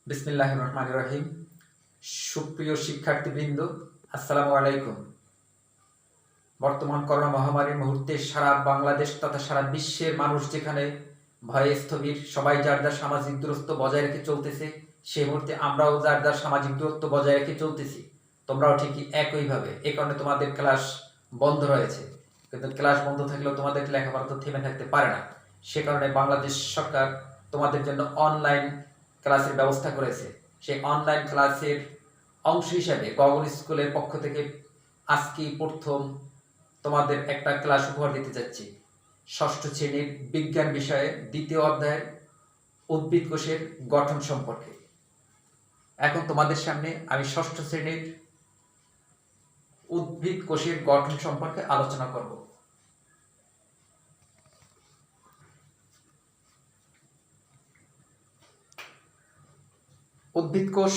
বিসমিল্লাহির রহমানির রহিম। সুপ্রিয় শিক্ষার্থীবৃন্দ, আসসালামু আলাইকুম। বর্তমান করোনা মহামারীর মুহূর্তে সারা বাংলাদেশ তথা সারা বিশ্বের মানুষ যেখানে ভয়ে স্থবির, সবাই যার যার সামাজিক দূরত্ব বজায় রেখে চলতেছে, সেই মুহূর্তে আমরাও যার যার সামাজিক দূরত্ব বজায় রেখে চলতেছি। তোমরাও ঠিকই একইভাবে। এই কারণে তোমাদের ক্লাস বন্ধ রয়েছে, কিন্তু ক্লাস বন্ধ থাকলেও তোমাদের লেখাপড়া তো থেমে থাকতে পারে না। সে কারণে বাংলাদেশ সরকার তোমাদের জন্য অনলাইন ক্লাসের ব্যবস্থা করেছে। সেই অনলাইন ক্লাসের অংশ হিসাবে গগন স্কুলের পক্ষ থেকে আজকেই প্রথম তোমাদের একটা ক্লাস উপহার দিতে যাচ্ছি। ষষ্ঠ শ্রেণীর বিজ্ঞান বিষয়ে দ্বিতীয় অধ্যায়ের উদ্ভিদ কোষের গঠন সম্পর্কে। এখন তোমাদের সামনে আমি ষষ্ঠ শ্রেণীর উদ্ভিদ কোষের গঠন সম্পর্কে আলোচনা করব। উদ্ভিদ কোষ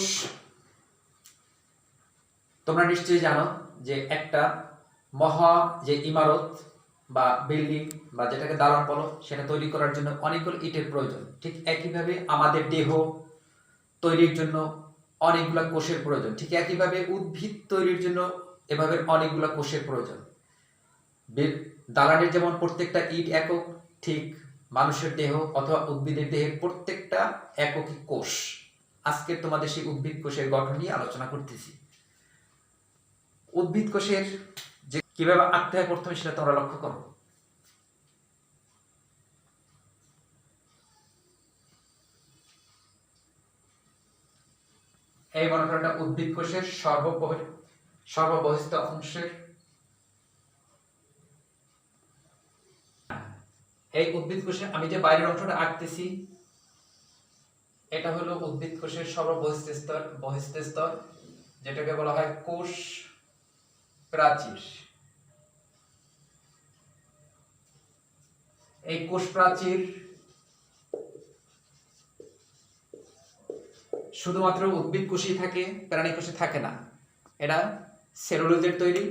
তোমরা নিশ্চয়ই জানো যে একটা মহা যে ইমারত বা বিল্ডিং বা যেটাকে দালান বলো, সেটা তৈরি করার জন্য অনেকগুলো ইটের প্রয়োজন। ঠিক একইভাবে আমাদের দেহ তৈরির জন্য অনেকগুলো কোষের প্রয়োজন। ঠিক একইভাবে উদ্ভিদ তৈরির জন্য এভাবে অনেকগুলো কোষের প্রয়োজন। দালানের যেমন প্রত্যেকটা ইট একক, ঠিক মানুষের দেহ অথবা উদ্ভিদের দেহের প্রত্যেকটা এককই কোষ। আজকে তোমাদের সেই উদ্ভিদ কোষের গঠন নিয়ে আলোচনা করতেছি। উদ্ভিদ কোষের যে কিভাবে আঁকতে হয় প্রথমে সেটা তোমরা লক্ষ্য করো। এই মনে করো উদ্ভিদ কোষের সর্ববহিস্থ অংশের এই উদ্ভিদ কোষে আমি যে বাইরের অংশটা আঁকতেছি, এটা হলো উদ্ভিদ কোষের বহিস্থ স্তর, যেটাকে বলা হয় কোষ প্রাচীর। এই কোষ প্রাচীর শুধুমাত্র উদ্ভিদ কোষেই থাকে, প্রাণী কোষে থাকে না। এটা সেলুলোজের তৈরি।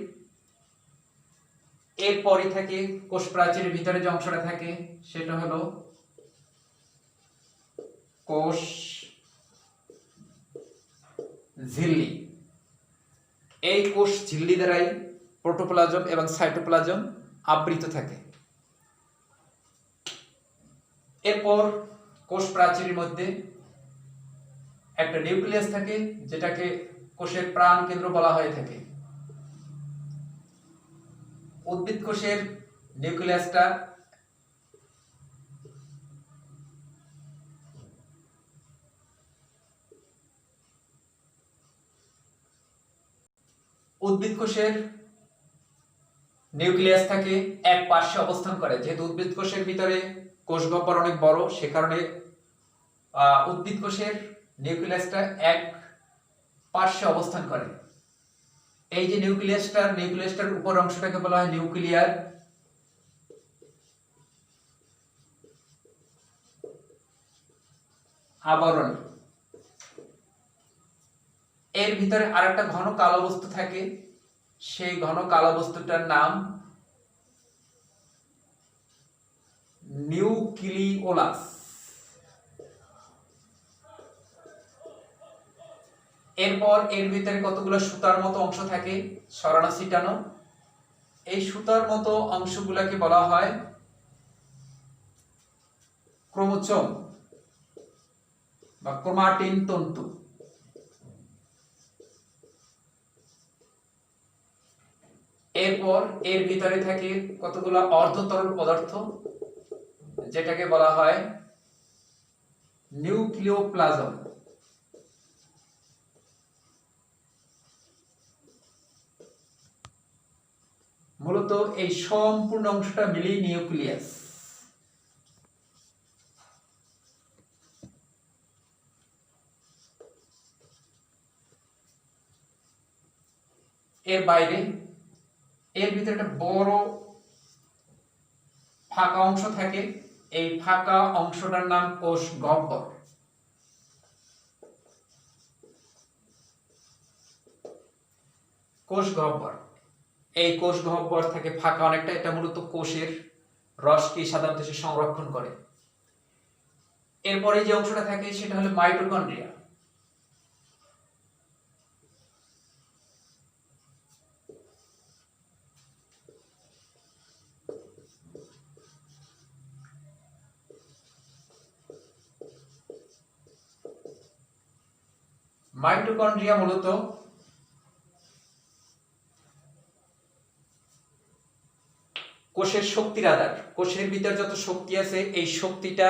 এরপরই থাকে কোষ প্রাচীরের ভিতরে যে অংশটা থাকে সেটা হলো কোষ ঝিল্লি। এই কোষ ঝিল্লি দ্বারাই প্রোটোপ্লাজম এবং সাইটোপ্লাজম আবৃত থাকে। এরপর কোষ প্রাচীরের মধ্যে একটা নিউক্লিয়াস থাকে, যেটাকে কোষের প্রাণ কেন্দ্র বলা হয়ে থাকে। উদ্ভিদ কোষের নিউক্লিয়াসটা উদ্ভিদ কোষের নিউক্লিয়াস থাকে এক পার্শ্বে অবস্থান করে। যেহেতু উদ্ভিদ কোষের ভিতরে কোষ গহ্বর অনেক বড়, সে কারণে উদ্ভিদ কোষের নিউক্লিয়াসটা এক পার্শ্বে অবস্থান করে। এই যে নিউক্লিয়াসটার উপর অংশটাকে বলা হয় নিউক্লিয়ার আবরণ। এর ভিতরে আরেকটা ঘন কালো বস্তু থাকে, সেই ঘন কালো বস্তুটার নাম নিউক্লিওলাস। এরপর এর ভিতরে কতগুলো সুতার মতো অংশ থাকে, সরানো ছিটানো। এই সুতার মতো অংশগুলোকে বলা হয় ক্রোমোসোম বা ক্রোমাটিন তন্তু। এরপর এর ভিতরে থাকে কতগুলো অর্ধতরল পদার্থ, যেটাকে বলা হয় নিউক্লিওপ্লাজম। মূলত এই সম্পূর্ণ অংশটা মিলিয়ে নিউক্লিয়াস। এর বাইরে এর ভিতরে একটা বড় ফাঁকা অংশ থাকে, এই ফাঁকা অংশটার নাম কোষ গহ্বর। কোষ গহ্বর, এই কোষ গহ্বর থাকে ফাঁকা অনেকটা। এটা মূলত কোষের রসকে সাধারণত সংরক্ষণ করে। এরপরে যে অংশটা থাকে সেটা হলো মাইটোকন্ড্রিয়া। মাইটোকন্ড্রিয়া মূলত কোষের শক্তির আধার। কোষের ভিতর যত শক্তি আছে এই শক্তিটা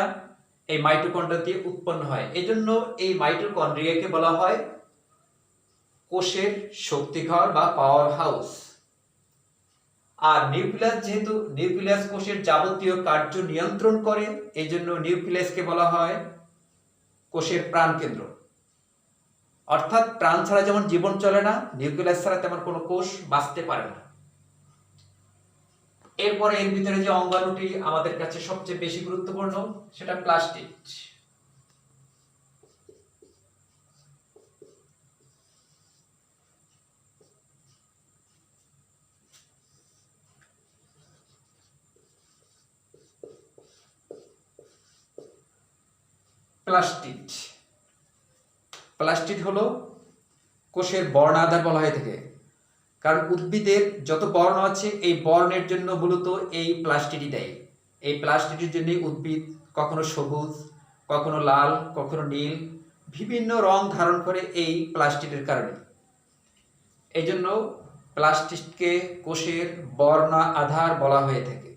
এই মাইটোকন্ড্রিয়া দিয়ে উৎপন্ন হয়। এজন্য এই মাইটোকন্ড্রিয়াকে বলা হয় কোষের শক্তিঘর বা পাওয়ার হাউস। আর নিউক্লিয়াস, যেহেতু নিউক্লিয়াস কোষের যাবতীয় কার্য নিয়ন্ত্রণ করে, এই জন্য নিউক্লিয়াসকে বলা হয় কোষের প্রাণকেন্দ্র। অর্থাৎ প্রাণ ছাড়া যেমন জীবন চলে না, নিউক্লিয়াস ছাড়া তেমন কোনো কোষ বাঁচতে পারে না। এরপরে এর ভিতরে যে অঙ্গাণুটি আমাদের কাছে সবচেয়ে বেশি গুরুত্বপূর্ণ সেটা প্লাস্টিড। প্লাস্টিড প্লাস্টিড হলো কোষের বর্ণাধার বলা হয়ে থাকে। কারণ উদ্ভিদের যত বর্ণ আছে এই বর্ণের জন্য মূলত এই প্লাস্টিডই দেয়। এই প্লাস্টিডের জন্য উদ্ভিদ কখনো সবুজ, কখনো লাল, কখনো নীল বিভিন্ন রং ধারণ করে এই প্লাস্টিডের কারণে। এই জন্য প্লাস্টিডকে কোষের বর্ণ আধার বলা হয়ে থাকে।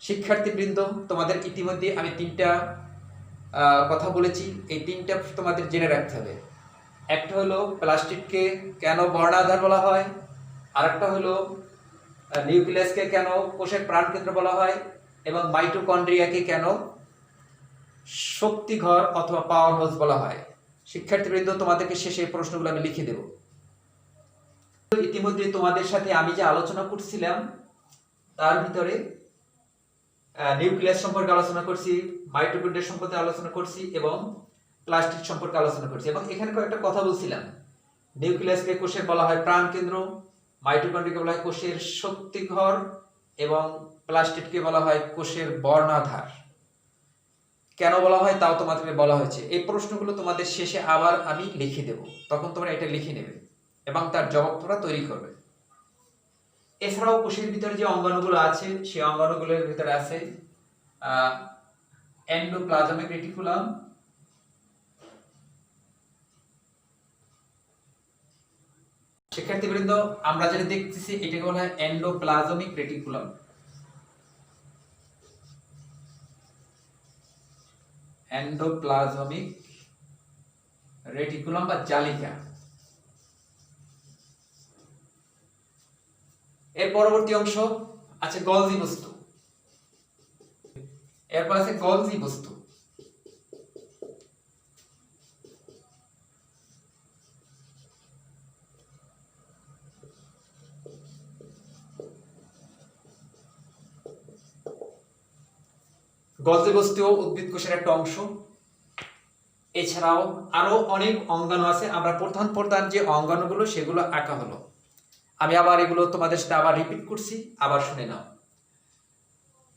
শিক্ষার্থীবৃন্দ, তোমাদের ইতিমধ্যে আমি তিনটা কথা বলেছি, এই তিনটা তোমাদের জেনে রাখতে হবে। একটা হলো প্লাস্টিডকে কেন বর্ণাধার বলা হয়, আরেকটা হলো নিউক্লিয়াসকে কেন কোষের প্রাণকেন্দ্র বলা হয়, এবং মাইটোকন্ড্রিয়াকে কেন শক্তিঘর অথবা পাওয়ার হাউস বলা হয়। শিক্ষার্থীবৃন্দ, তোমাদেরকে শেষে এই প্রশ্নগুলো আমি লিখে দেব। ইতিমধ্যে তোমাদের সাথে আমি যে আলোচনা করছিলাম তার ভিতরে নিউক্লিয়াস সম্পর্কে আলোচনা করছি, মাইটোকন্ড্রিয়া সম্পর্কে আলোচনা করছি এবং প্লাস্টিড সম্পর্কে আলোচনা করছি। এবং এখানে কয়েকটা কথা বলছিলাম। নিউক্লিয়াসকে কোষের বলা হয় প্রাণকেন্দ্র, মাইটোকন্ড্রিয়াকে বলা হয় কোষের শক্তিঘর এবং প্লাস্টিডকে বলা হয় কোষের বর্ণাধার। কেন বলা হয় তাও তোমাদেরকে বলা হয়েছে। এই প্রশ্নগুলো তোমাদের শেষে আবার আমি লিখে দেব, তখন তোমরা এটা লিখে নেবে এবং তার জবাব তোমরা তৈরি করবে। এছাড়াও কোষের ভিতরে যে অঙ্গাণুগুলো আছে সেই অঙ্গাণুগুলোর ভিতরে আছে এন্ডোপ্লাজমিক রেটিকুলাম, শিক্ষার্থীবৃন্দ আমরা যেটা দেখতেছি এটাকে বলা হয় এন্ডোপ্লাজমিক রেটিকুলাম। এন্ডোপ্লাজমিক রেটিকুলাম বা জালিকা। এর পরবর্তী অংশ আছে গলজি বস্তু। এরপর আছে গলজি বস্তু। গলজি বস্তু উদ্ভিদ কোষের একটা অংশ। এছাড়াও আরো অনেক অঙ্গাণু আছে। আমরা প্রধান যে অঙ্গাণুগুলো সেগুলো আঁকা হলো। আমি আবার এগুলো তোমাদের সাথে আবার রিপিট করছি, আবার শুনে নাও।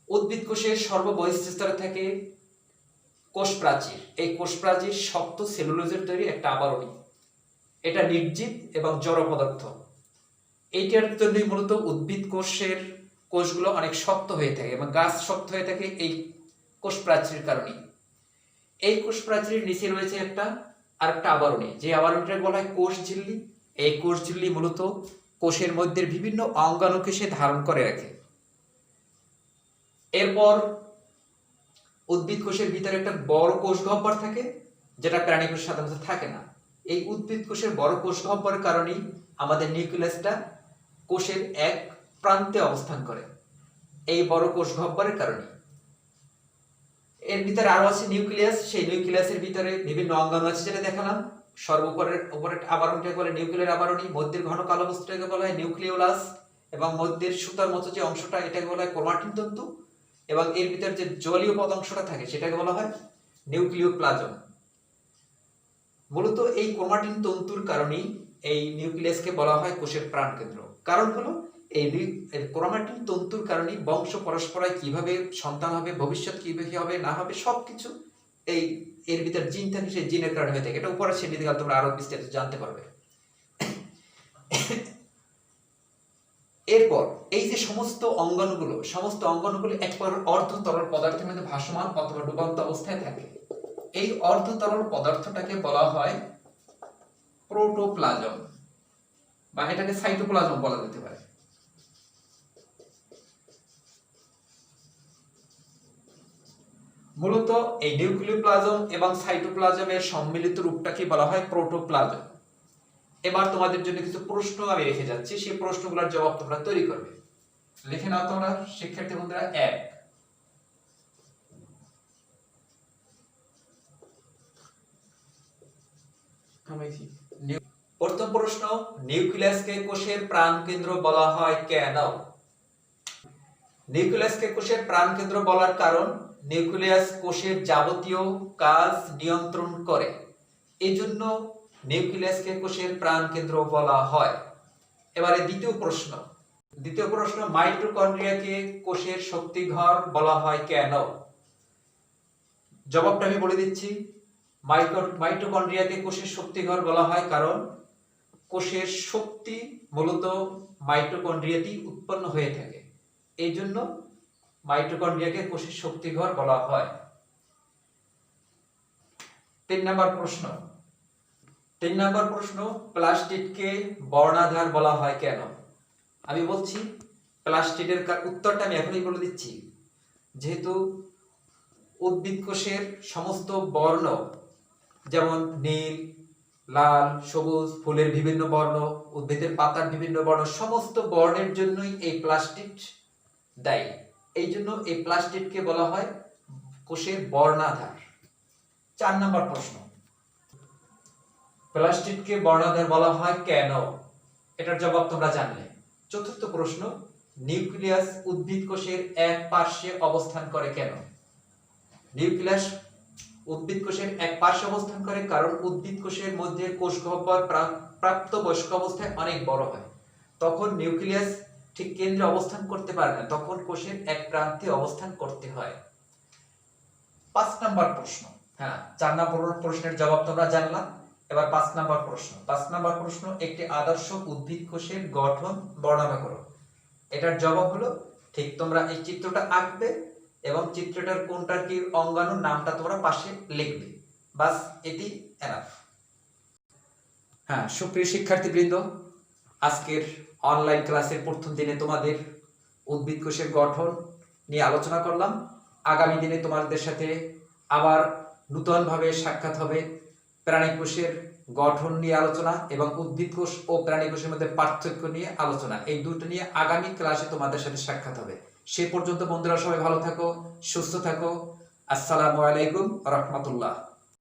উদ্ভিদ কোষের সর্ববহিঃস্থ স্তরে থাকে কোষ প্রাচীর। এই কোষ প্রাচীর শক্ত সেলুলোজের তৈরি একটা আবরণী। এটা নির্জীব এবং জড় পদার্থ। এইটার জন্যই মূলত উদ্ভিদ কোষের কোষগুলো অনেক শক্ত হয়ে থাকে এবং গাছ শক্ত হয়ে থাকে এই কোষ প্রাচীরের কারণে। এই কোষ প্রাচীরের নিচে রয়েছে আরেকটা আবরণী, যে আবরণীটাকে বলা হয় কোষ ঝিল্লি। এই কোষ ঝিল্লি মূলত কোষের মধ্যে বিভিন্ন অঙ্গাণুকে সে ধারণ করে রাখে। এরপর উদ্ভিদ কোষের ভিতরে একটা বড় কোষ গহ্বর থাকে, যেটা প্রাণী কোষে সাধারণত থাকে না। এই উদ্ভিদ কোষের বড় কোষ গহ্বরের কারণেই আমাদের নিউক্লিয়াসটা কোষের এক প্রান্তে অবস্থান করে, এই বড় কোষ গহ্বরের কারণে। এর ভিতরে আরো আছে নিউক্লিয়াস। সেই নিউক্লিয়াসের ভিতরে বিভিন্ন অঙ্গাণু আছে, যেটা দেখালাম। উপরের আবরণটাকে বলে নিউক্লিয়ার আবরণী, মধ্যের ঘন কালো বস্তুটাকে বলা হয় নিউক্লিওলাস এবং মধ্যের সুতার মতো যে অংশটা এটাকে বলা হয় ক্রোমাটিন তন্তু, এবং এর ভিতরে যে জলীয় পদ অংশটা থাকে সেটাকে বলা হয় নিউক্লিওপ্লাজম। মূলত এই ক্রোমাটিন তন্তুর কারণেই এই নিউক্লিয়াসকে বলা হয় কোষের প্রাণকেন্দ্র। কারণ হলো এই ক্রোমাটিন তন্তুর কারণেই বংশ পরস্পরায় কিভাবে সন্তান হবে, ভবিষ্যৎ কিভাবে হবে না হবে সবকিছু এর ভিতর জিন থাকে, সেই জিনের কারণে হয়ে থাকে। এটা উপরের শ্রেণীতে তোমরা আরো বিস্তারিত জানতে পারবে। এরপর এই যে সমস্ত অঙ্গাণুগুলো একবার অর্ধ তরল পদার্থের মধ্যে ভাসমান অথবা ডুবন্ত অবস্থায় থাকে। এই অর্ধ তরল পদার্থটাকে বলা হয় প্রোটোপ্লাজম বা এটাকে সাইটোপ্লাজম বলা যেতে পারে। মূলত এই নিউক্লিওপ্লাজম এবং সাইটোপ্লাজমের সম্মিলিত রূপটাকে বলা হয় প্রোটোপ্লাজম। এবার তোমাদের জন্য কিছু প্রশ্ন আমি রেখে যাচ্ছি, সেই প্রশ্নগুলোর জবাব তোমরা তৈরি করবে। লিখে নাও তোমরা শিক্ষার্থী বন্ধুরা। 1, প্রথম প্রশ্ন, নিউক্লিয়াসকে কোষের প্রাণকেন্দ্র বলা হয় কেন? নিউক্লিয়াসকে কোষের প্রাণকেন্দ্র বলার কারণ নিউক্লিয়াস কোষের যাবতীয় কাজ নিয়ন্ত্রণ করে, এজন্য নিউক্লিয়াসকে কোষের প্রাণকেন্দ্র বলা হয়। এবারে দ্বিতীয় প্রশ্ন, মাইটোকন্ড্রিয়াকে কোষের শক্তিঘর বলা হয় কেন? জবাবটা আমি বলে দিচ্ছি। মাইটোকন্ড্রিয়াকে কোষের শক্তিঘর বলা হয় কারণ কোষের শক্তি মূলত মাইটোকন্ড্রিয়াতেই উৎপন্ন হয়ে থাকে, এই জন্য মাইটোকন্ড্রিয়াকে কোষের শক্তিঘর বলা হয়। 3 নম্বর প্রশ্ন, প্লাস্টিডকে বর্ণাধার বলা হয় কেন? আমি বলছি প্লাস্টিডের উত্তরটা আমি এখনই বলে দিচ্ছি। যেহেতু উদ্ভিদ কোষের সমস্ত বর্ণ, যেমন নীল, লাল, সবুজ, ফুলের বিভিন্ন বর্ণ, উদ্ভিদের পাতার বিভিন্ন বর্ণ, সমস্ত বর্ণের জন্যই এই প্লাস্টিড দায়ী, এই জন্য এই প্লাস্টিডকে বলা হয় কোষের বর্ণাধার। 4 নম্বর প্রশ্ন, প্লাস্টিডকে বর্ণাধার বলা হয় কেন? এটার জবাব তোমরা জানলে। 4র্থ প্রশ্ন, নিউক্লিয়াস উদ্ভিদ কোষের এক পার্শ্বে অবস্থান করে কেন? নিউক্লিয়াস উদ্ভিদ কোষের এক পার্শ্বে অবস্থান করে কারণ উদ্ভিদ কোষের মধ্যে কোষ গহ্বর প্রাপ্তবয়স্ক অবস্থায় অনেক বড় হয়, তখন নিউক্লিয়াস ঠিক কেন্দ্রে অবস্থান করতে পারে না, তখন কোষের এক প্রান্তে অবস্থান করতে হয়। 5 নম্বর প্রশ্ন, 4 নম্বর প্রশ্নের জবাব তোমরা জানলা। এবার 5 নম্বর প্রশ্ন, একটি আদর্শ উদ্ভিদ কোষের গঠন বর্ণনা করো। এটার জবাব হলো, ঠিক তোমরা এই চিত্রটা আঁকবে এবং চিত্রটার কোনটার কি অঙ্গাণুর নামটা তোমরা পাশে লিখবে, বাস এটি এনাফ। সুপ্রিয় শিক্ষার্থীবৃন্দ, আজকের অনলাইন ক্লাসের প্রথম দিনে তোমাদের উদ্ভিদ কোষের গঠন নিয়ে আলোচনা করলাম। আগামী দিনে তোমাদের সাথে আবার নূতনভাবে সাক্ষাৎ হবে। প্রাণী কোষের গঠন নিয়ে আলোচনা এবং উদ্ভিদ কোষ ও প্রাণী কোষের মধ্যে পার্থক্য নিয়ে আলোচনা, এই দুটো নিয়ে আগামী ক্লাসে তোমাদের সাথে সাক্ষাৎ হবে। সে পর্যন্ত বন্ধুরা সবাই ভালো থাকো, সুস্থ থাকো। আসসালামু আলাইকুম রাহমাতুল্লাহ।